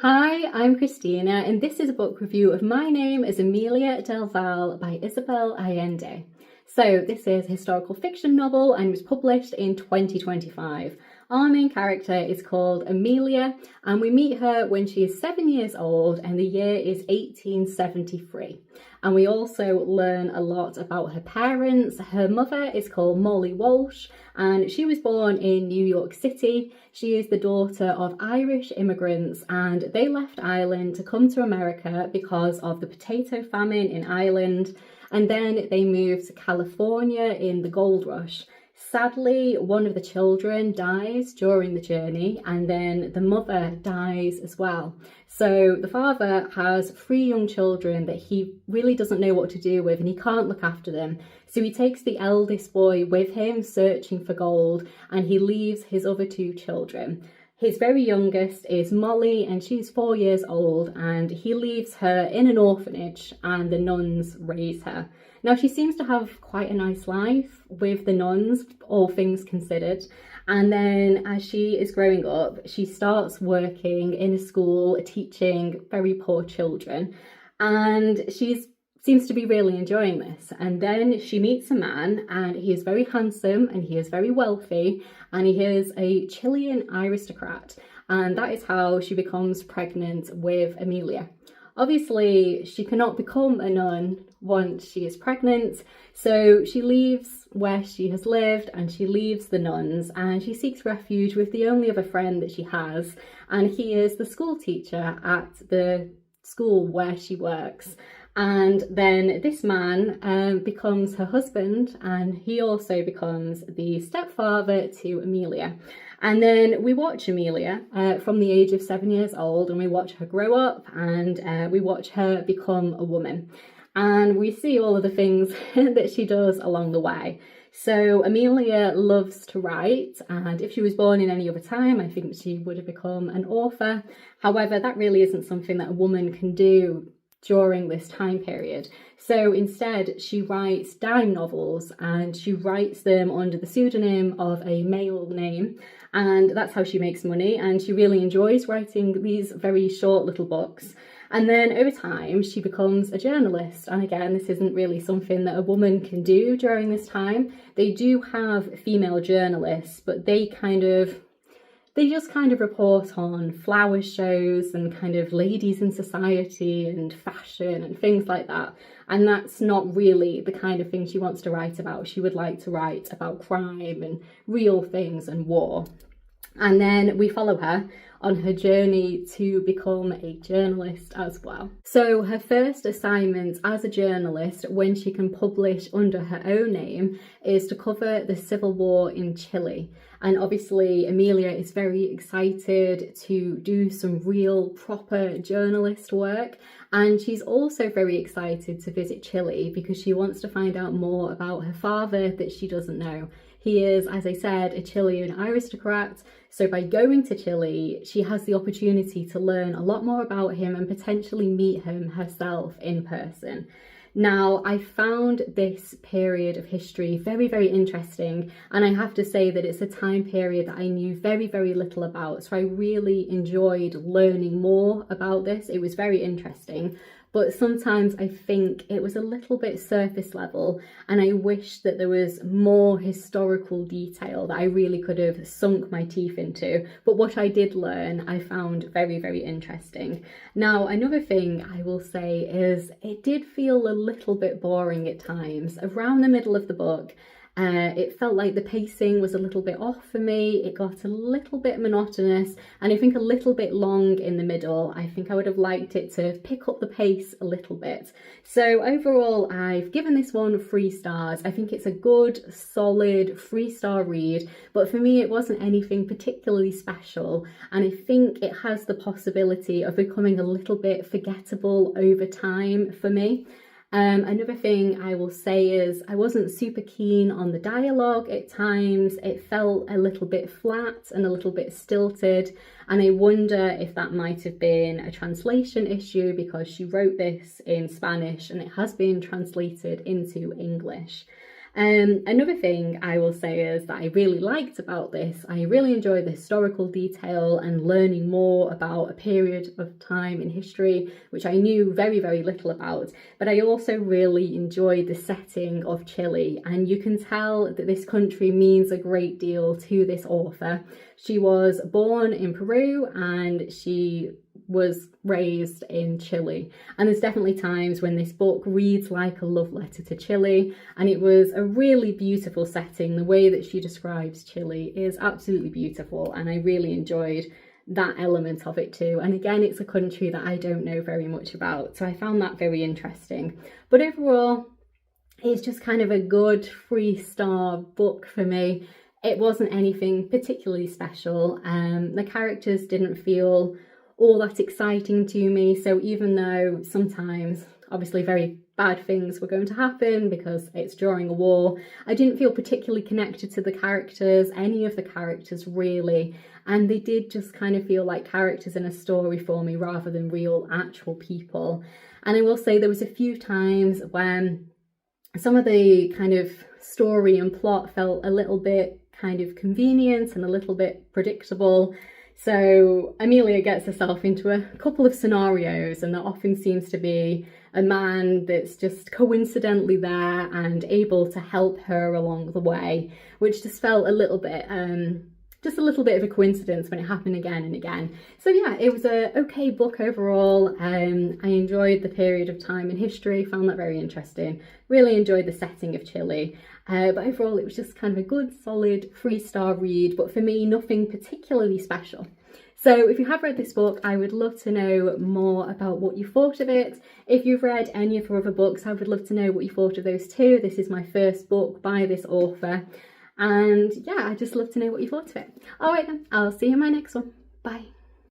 Hi, I'm Christina, and this is a book review of My Name is Emilia del Valle by Isabel Allende. So this is a historical fiction novel and was published in 2025. Our main character is called Amelia, and we meet her when she is 7 years old and the year is 1873. And we also learn a lot about her parents. Her mother is called Molly Walsh, and she was born in New York City. She is the daughter of Irish immigrants, and they left Ireland to come to America because of the potato famine in Ireland. And then they moved to California in the gold rush. Sadly, one of the children dies during the journey, and then the mother dies as well. So the father has 3 young children that he really doesn't know what to do with, and he can't look after them. So he takes the eldest boy with him searching for gold, and he leaves his other 2 children. His very youngest is Molly, and she's 4 years old, and he leaves her in an orphanage and the nuns raise her. Now, she seems to have quite a nice life with the nuns, all things considered. And then as she is growing up, she starts working in a school teaching very poor children. And she seems to be really enjoying this. And then she meets a man, and he is very handsome and he is very wealthy, and he is a Chilean aristocrat. And that is how she becomes pregnant with Amelia. Obviously, she cannot become a nun once she is pregnant, so she leaves where she has lived and she leaves the nuns, and she seeks refuge with the only other friend that she has, and he is the school teacher at the school where she works. And then this man becomes her husband, and he also becomes the stepfather to Amelia. And then we watch Amelia from the age of 7 years old, and we watch her grow up, and we watch her become a woman. And we see all of the things that she does along the way. So Amelia loves to write, and if she was born in any other time, I think she would have become an author. However, that really isn't something that a woman can do during this time period. So instead, she writes dime novels, and she writes them under the pseudonym of a male name, and that's how she makes money. And she really enjoys writing these very short little books. And then over time, she becomes a journalist. And again, this isn't really something that a woman can do during this time. They do have female journalists, but they just kind of report on flower shows and kind of ladies in society and fashion and things like that. And that's not really the kind of thing she wants to write about. She would like to write about crime and real things and war. And then we follow her on her journey to become a journalist as well. So her first assignment as a journalist, when she can publish under her own name, is to cover the civil war in Chile. And obviously Amelia is very excited to do some real proper journalist work. And she's also very excited to visit Chile because she wants to find out more about her father that she doesn't know. He is, as I said, a Chilean aristocrat. So by going to Chile, she has the opportunity to learn a lot more about him and potentially meet him herself in person. Now, I found this period of history very, very interesting, and I have to say that it's a time period that I knew very, very little about, so I really enjoyed learning more about this. It was very interesting, but sometimes I think it was a little bit surface level, and I wish that there was more historical detail that I really could have sunk my teeth into. But what I did learn, I found very, very interesting. Now, another thing I will say is it did feel a little bit boring at times. Around the middle of the book, it felt like the pacing was a little bit off for me. It got a little bit monotonous, and I think a little bit long in the middle. I think I would have liked it to pick up the pace a little bit. So overall, I've given this one 3 stars. I think it's a good, solid 3-star read, but for me, it wasn't anything particularly special, and I think it has the possibility of becoming a little bit forgettable over time for me. Another thing I will say is I wasn't super keen on the dialogue at times. It felt a little bit flat and a little bit stilted, and I wonder if that might have been a translation issue because she wrote this in Spanish and it has been translated into English. Another thing I will say is that I really liked about this, I really enjoyed the historical detail and learning more about a period of time in history which I knew very, very little about, but I also really enjoyed the setting of Chile, and you can tell that this country means a great deal to this author. She was born in Peru and she was raised in Chile, and there's definitely times when this book reads like a love letter to Chile, and it was a really beautiful setting. The way that she describes Chile is absolutely beautiful, and I really enjoyed that element of it too. And again, it's a country that I don't know very much about, so I found that very interesting. But overall, it's just kind of a good 3-star book for me. It wasn't anything particularly special. The characters didn't feel all that exciting to me, so even though sometimes obviously very bad things were going to happen because it's during a war, I didn't feel particularly connected to the characters, any of the characters really, and they did just kind of feel like characters in a story for me rather than real actual people. And I will say there was a few times when some of the kind of story and plot felt a little bit kind of convenient and a little bit predictable. So Amelia gets herself into a couple of scenarios, and there often seems to be a man that's just coincidentally there and able to help her along the way, which just felt a little bit of a coincidence when it happened again and again. So yeah, it was a okay book overall. I enjoyed the period of time in history, found that very interesting, really enjoyed the setting of Chile, but overall it was just kind of a good solid 3-star read, but for me nothing particularly special. So if you have read this book, I would love to know more about what you thought of it. If you've read any of her other books, I would love to know what you thought of those too. This is my first book by this author, and yeah, I'd just love to know what you thought of it. All right then, I'll see you in my next one. Bye.